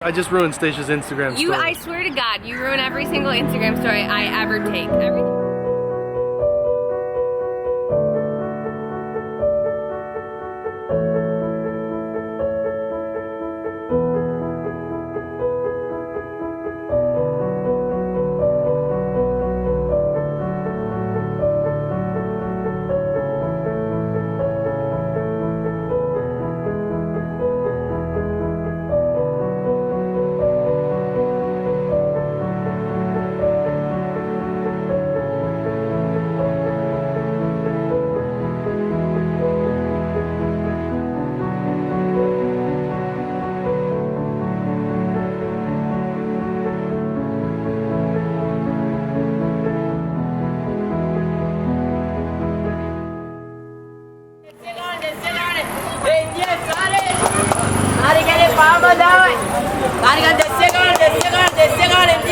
I just ruined Stacia's Instagram story. I swear to God, you ruin every single Instagram story I ever take.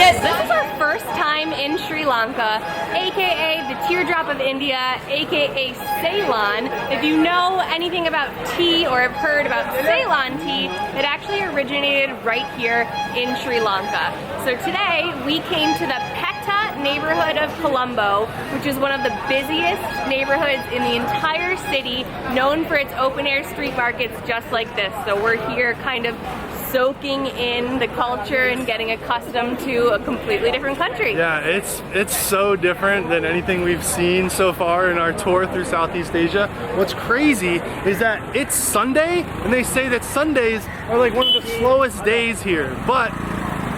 This is our first time in Sri Lanka, aka the teardrop of India, aka Ceylon. If you know anything about tea or have heard about Ceylon tea, it actually originated right here in Sri Lanka. So today we came to the Pettah neighborhood of Colombo, which is one of the busiest neighborhoods in the entire city, known for its open-air street markets just like this. So we're here kind of soaking in the culture and getting accustomed to a completely different country. Yeah, it's so different than anything we've seen so far in our tour through Southeast Asia. What's crazy is that it's Sunday, and they say that Sundays are like one of the slowest days here, but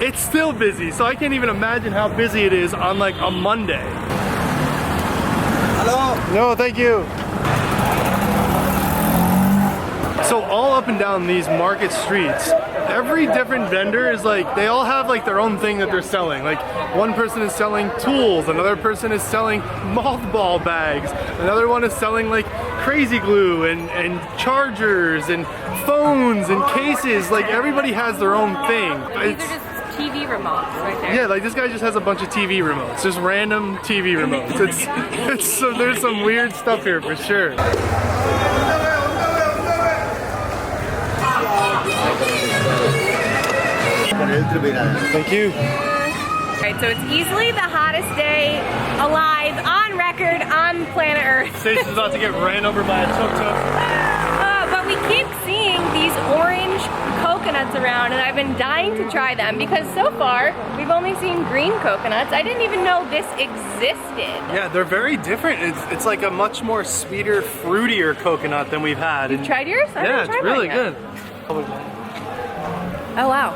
it's still busy, so I can't even imagine how busy it is on like a Monday. Hello? No, thank you. So all up and down these market streets, every different vendor is like, they all have like their own thing that they're selling. Like one person is selling tools, another person is selling mothball bags, another one is selling like crazy glue and chargers and phones and cases. Like everybody has their own thing. These are just TV remotes right there. Yeah, like this guy just has a bunch of TV remotes, just random TV remotes. It's so there's some weird stuff here for sure. Thank you. Alright, so it's easily the hottest day alive, on record, on planet Earth. Stacia's about to get ran over by a tuk-tuk. But we keep seeing these orange coconuts around, and I've been dying to try them because so far we've only seen green coconuts. I didn't even know this existed. Yeah, they're very different. It's like a much more sweeter, fruitier coconut than we've had. You tried yours? Yeah, it's really good. Oh wow.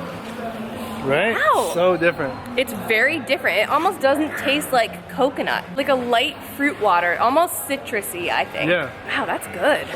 Right? Wow. So different. It's very different. It almost doesn't taste like coconut. Like a light fruit water, almost citrusy, I think. Yeah. Wow, that's good.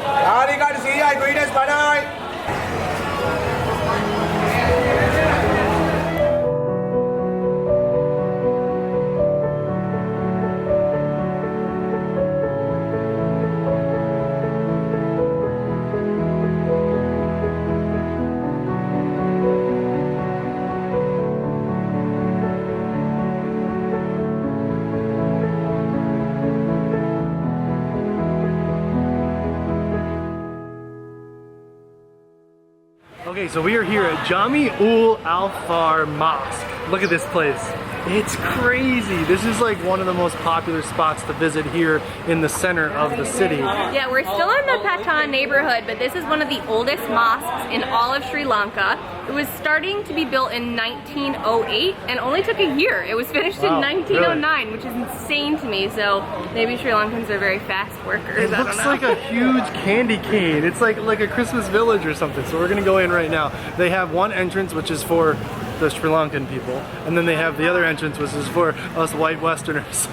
Okay, so we are here at Jami Ul Al-Far Mosque. Look at this place. It's crazy. This is like one of the most popular spots to visit here in the center of the city. Yeah, we're still in the Pettah neighborhood, but this is one of the oldest mosques in all of Sri Lanka. It was starting to be built in 1908 and only took a year. It was finished in 1909, which is insane to me. So maybe Sri Lankans are very fast workers. It looks like a huge candy cane. It's like a Christmas village or something. So we're gonna go in right now. They have one entrance which is for the Sri Lankan people, and then they have the other entrance which is for us white Westerners.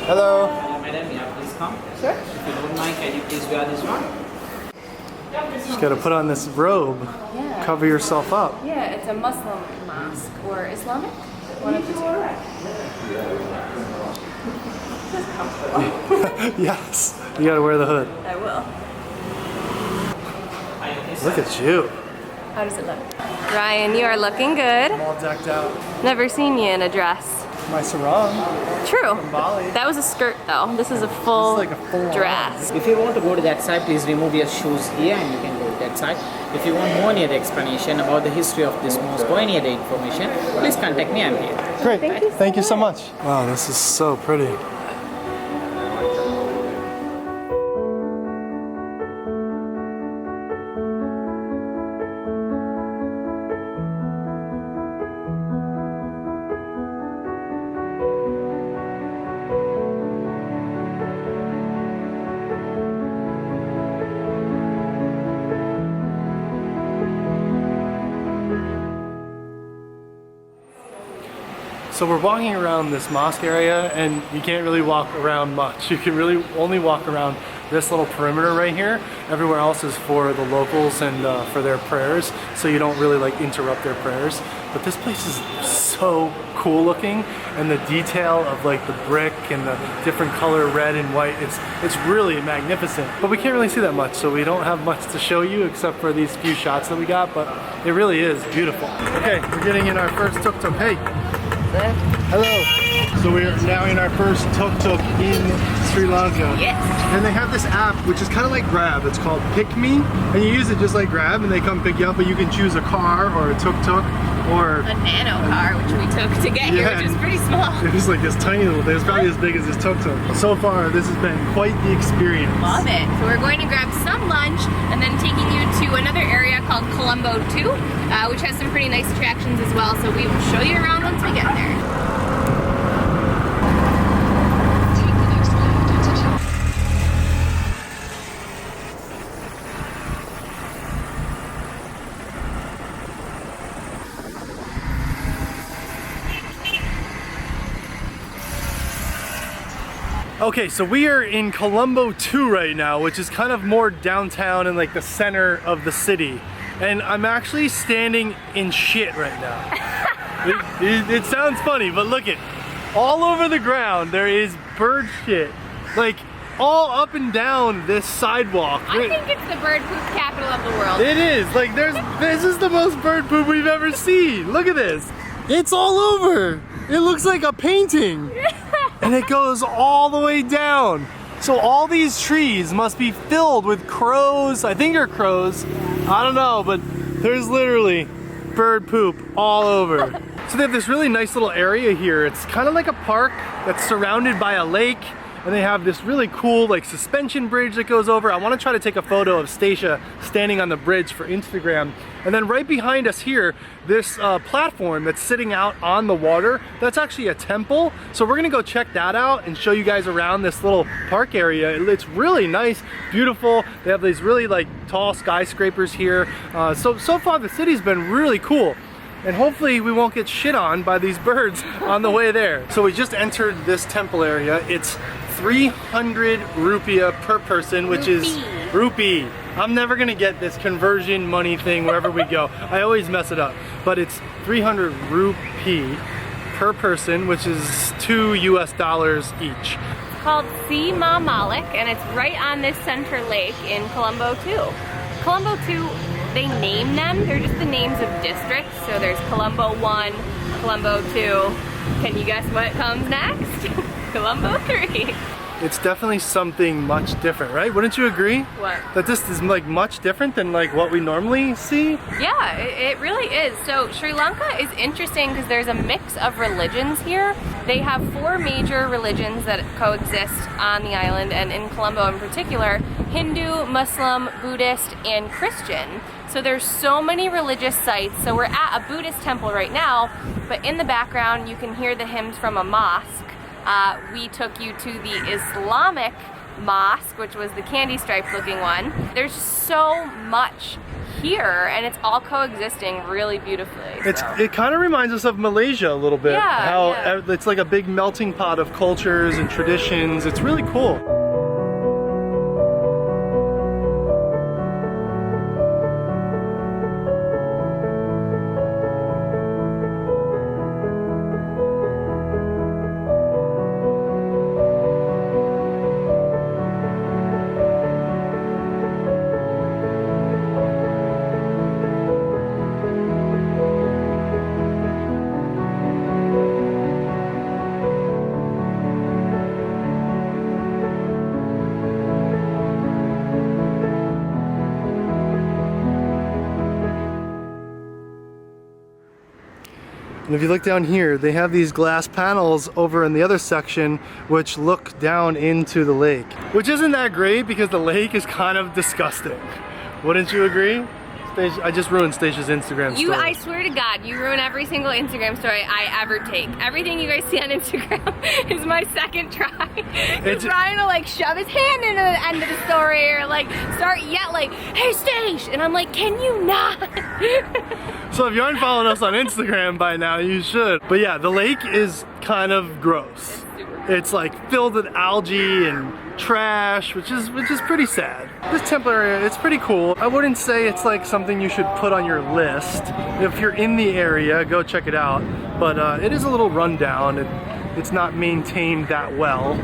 Hello. Madam, yeah, please come. Sure. If you don't mind, can you please wear this one? Just gotta put on this robe. Yeah. Cover yourself up. Yeah, it's a Muslim mosque or Islamic. One of the two. Yes. You gotta wear the hood. I will. Look at you. How does it look? Ryan, you are looking good. I'm all decked out. Never seen you in a dress. My sarong. True. From Bali. That was a skirt though. This is a full This is like a full dress. If you want to go to that side, please remove your shoes here and you can go that website. If you want more near explanation about the history of this mosque or any other information, please contact me. I'm here. Great. Thank you so much. Wow, this is so pretty. So we're walking around this mosque area and you can't really walk around much. You can really only walk around this little perimeter right here. Everywhere else is for the locals and for their prayers, so you don't really like interrupt their prayers. But this place is so cool looking, and the detail of like the brick and the different color red and white, it's really magnificent. But we can't really see that much, so we don't have much to show you except for these few shots that we got, but it really is beautiful. Okay, we're getting in our first tuk-tuk. Hey! Hello. So we are now in our first tuk-tuk in Sri Lanka. Yes. And they have this app which is kind of like Grab. It's called Pick Me, and you use it just like Grab, and they come pick you up. But you can choose a car or a tuk-tuk or a nano car, which we took to get here, which is pretty small. It was like this tiny little thing. It's probably as big as this tuk-tuk. So far, this has been quite the experience. Love it. So we're going to grab some lunch and then taking you to another area called Colombo 2, which has some pretty nice attractions as well. So we will show you around once we get there. Okay, so we are in Colombo 2 right now, which is kind of more downtown and like the center of the city. And I'm actually standing in shit right now. it sounds funny, but look it. All over the ground there is bird shit. Like all up and down this sidewalk. I think it's the bird poop capital of the world. It is. Like this is the most bird poop we've ever seen. Look at this. It's all over. It looks like a painting. And it goes all the way down. So all these trees must be filled with crows. I think they're crows. I don't know, but there's literally bird poop all over. So they have this really nice little area here. It's kind of like a park that's surrounded by a lake. And they have this really cool like suspension bridge that goes over. I want to try to take a photo of Stacia standing on the bridge for Instagram. And then right behind us here, this platform that's sitting out on the water, that's actually a temple. So we're gonna go check that out and show you guys around this little park area. It's really nice, beautiful. They have these really like tall skyscrapers here. So far the city's been really cool. And hopefully we won't get shit on by these birds on the way there. So we just entered this temple area. It's 300 rupiah per person, which is rupee. I'm never gonna get this conversion money thing wherever we go. I always mess it up. But it's 300 rupee per person, which is $2 US each. It's called Si Ma Malik, and it's right on this center lake in Colombo 2. Colombo 2, they name them. They're just the names of districts. So there's Colombo 1, Colombo 2. Can you guess what comes next? Colombo 3. It's definitely something much different, right? Wouldn't you agree? What? That this is like much different than like what we normally see? Yeah, it really is. So Sri Lanka is interesting because there's a mix of religions here. They have 4 major religions that coexist on the island, and in Colombo in particular, Hindu, Muslim, Buddhist, and Christian. So there's so many religious sites. So we're at a Buddhist temple right now, but in the background you can hear the hymns from a mosque. We took you to the Islamic mosque, which was the candy striped looking one. There's so much here, and it's all coexisting really beautifully. It kind of reminds us of Malaysia a little bit. Yeah, how it's like a big melting pot of cultures and traditions. It's really cool. And if you look down here, they have these glass panels over in the other section which look down into the lake. Which isn't that great because the lake is kind of disgusting. Wouldn't you agree? I just ruined Stasia's Instagram story. I swear to God, you ruin every single Instagram story I ever take. Everything you guys see on Instagram is my second try. Because Ryan will like shove his hand into the end of the story or like start yelling, hey Stash! And I'm like, can you not? So if you aren't following us on Instagram by now, you should. But yeah, the lake is kind of gross. It's like filled with algae and trash, which is pretty sad. This temple area, it's pretty cool. I wouldn't say it's like something you should put on your list. If you're in the area, go check it out. But it is a little rundown. It's not maintained that well.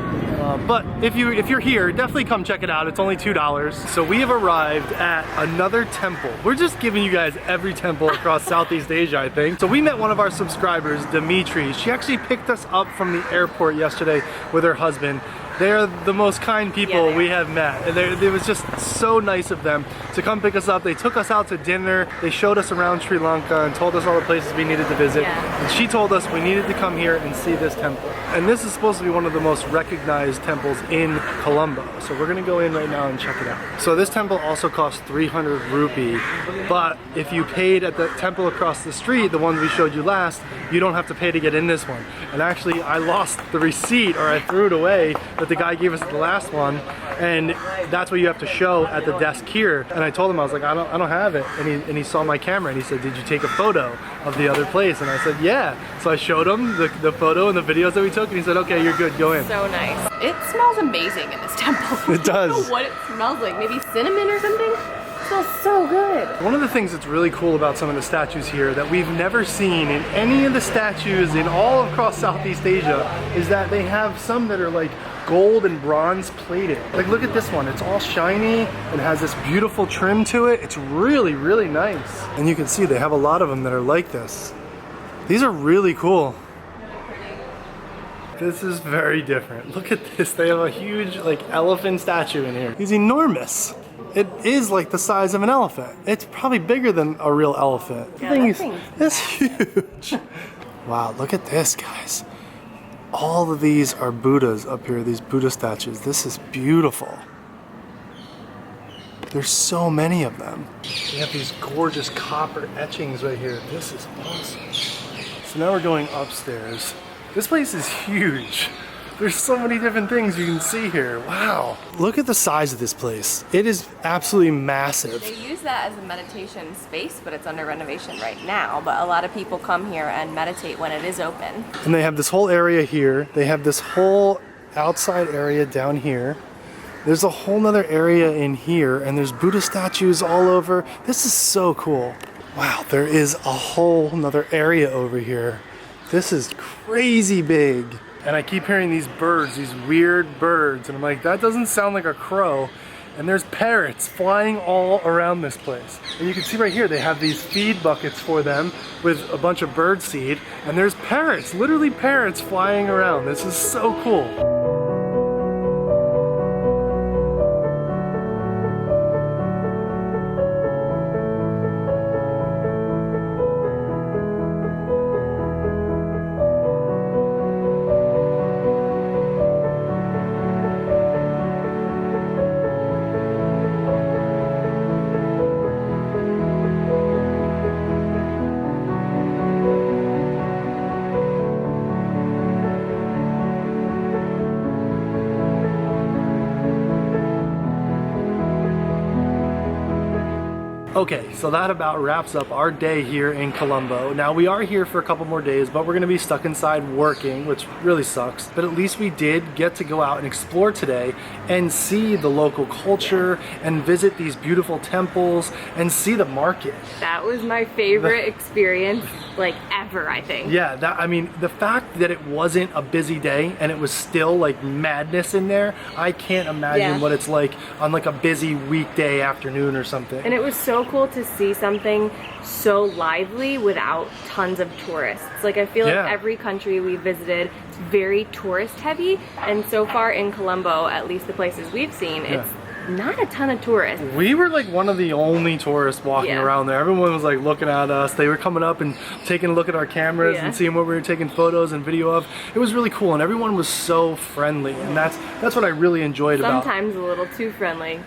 But if you're here, definitely come check it out. It's only $2. So we have arrived at another temple. We're just giving you guys every temple across Southeast Asia, I think. So we met one of our subscribers, Dimitri. She actually picked us up from the airport yesterday with her husband. They're the most kind people we have met. And it was just so nice of them to come pick us up. They took us out to dinner. They showed us around Sri Lanka and told us all the places we needed to visit. And she told us we needed to come here and see this temple. And this is supposed to be one of the most recognized temples in Colombo. So we're gonna go in right now and check it out. So this temple also costs 300 rupee, but if you paid at the temple across the street, the one we showed you last, you don't have to pay to get in this one. And actually, I lost the receipt, or I threw it away, that the guy gave us at the last one, and that's what you have to show at the desk here. And I told him, I was like, I don't have it. And he saw my camera and he said, did you take a photo of the other place? And I said, yeah. So I showed him the photo and the videos that we took, and he said, okay, you're good, go in. So nice. It smells amazing in this temple. It does. I don't know what it smells like. Maybe cinnamon or something? It smells so good. One of the things that's really cool about some of the statues here that we've never seen in any of the statues in all across Southeast Asia is that they have some that are like gold and bronze plated. Like look at this one, it's all shiny and has this beautiful trim to it. It's really, really nice. And you can see they have a lot of them that are like this. These are really cool. This is very different. Look at this, they have a huge like elephant statue in here. He's enormous. It is like the size of an elephant. It's probably bigger than a real elephant. Yeah, That's huge. Wow, look at this, guys. All of these are Buddhas up here, these Buddha statues. This is beautiful. There's so many of them. We have these gorgeous copper etchings right here. This is awesome. So now we're going upstairs. This place is huge. There's so many different things you can see here. Wow. Look at the size of this place. It is absolutely massive. They use that as a meditation space, but it's under renovation right now. But a lot of people come here and meditate when it is open. And they have this whole area here. They have this whole outside area down here. There's a whole nother area in here, and there's Buddha statues all over. This is so cool. Wow, there is a whole nother area over here. This is crazy big. And I keep hearing these birds, these weird birds, and I'm like, that doesn't sound like a crow. And there's parrots flying all around this place. And you can see right here, they have these feed buckets for them with a bunch of bird seed, and there's parrots, literally parrots flying around. This is so cool. Okay, so that about wraps up our day here in Colombo. Now we are here for a couple more days, but we're gonna be stuck inside working, which really sucks. But at least we did get to go out and explore today and see the local culture and visit these beautiful temples and see the market. That was my favorite experience like ever, I think. Yeah, I mean, the fact that it wasn't a busy day and it was still like madness in there, I can't imagine what it's like on like a busy weekday afternoon or something. And it was so cool to see something so lively without tons of tourists. Like I feel like every country we visited, it's very tourist heavy, and so far in Colombo, at least the places we've seen, it's not a ton of tourists. We were like one of the only tourists walking Yeah. around there. Everyone was like looking at us. They were coming up and taking a look at our cameras Yeah. and seeing what we were taking photos and video of. It was really cool, and everyone was so friendly, and that's what I really enjoyed about. Sometimes a little too friendly.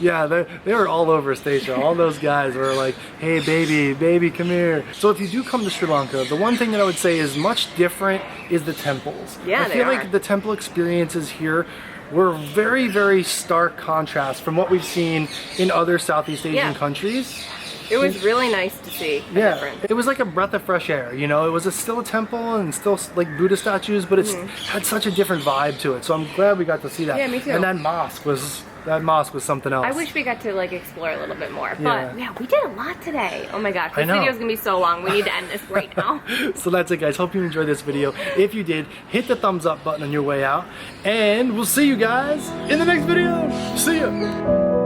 Yeah, they were all over Stacia. All those guys were like, hey baby, come here. So if you do come to Sri Lanka, the one thing that I would say is much different is the temples. Yeah, I feel they like are. the temple experiences here were very, very stark contrast from what we've seen in other Southeast Asian Yeah. countries. It was really nice to see the Yeah, difference. it was like a breath of fresh air, you know? It was still a temple and still like Buddha statues, but it's had such a different vibe to it. So I'm glad we got to see that. Yeah, me too. And that mosque was something else. I wish we got to like explore a little bit more, Yeah. but yeah, we did a lot today. Oh my gosh, I this know. video's gonna be so long. We need to end this right now. So that's it, guys. Hope you enjoyed this video. If you did, hit the thumbs up button on your way out, and we'll see you guys in the next video. See ya.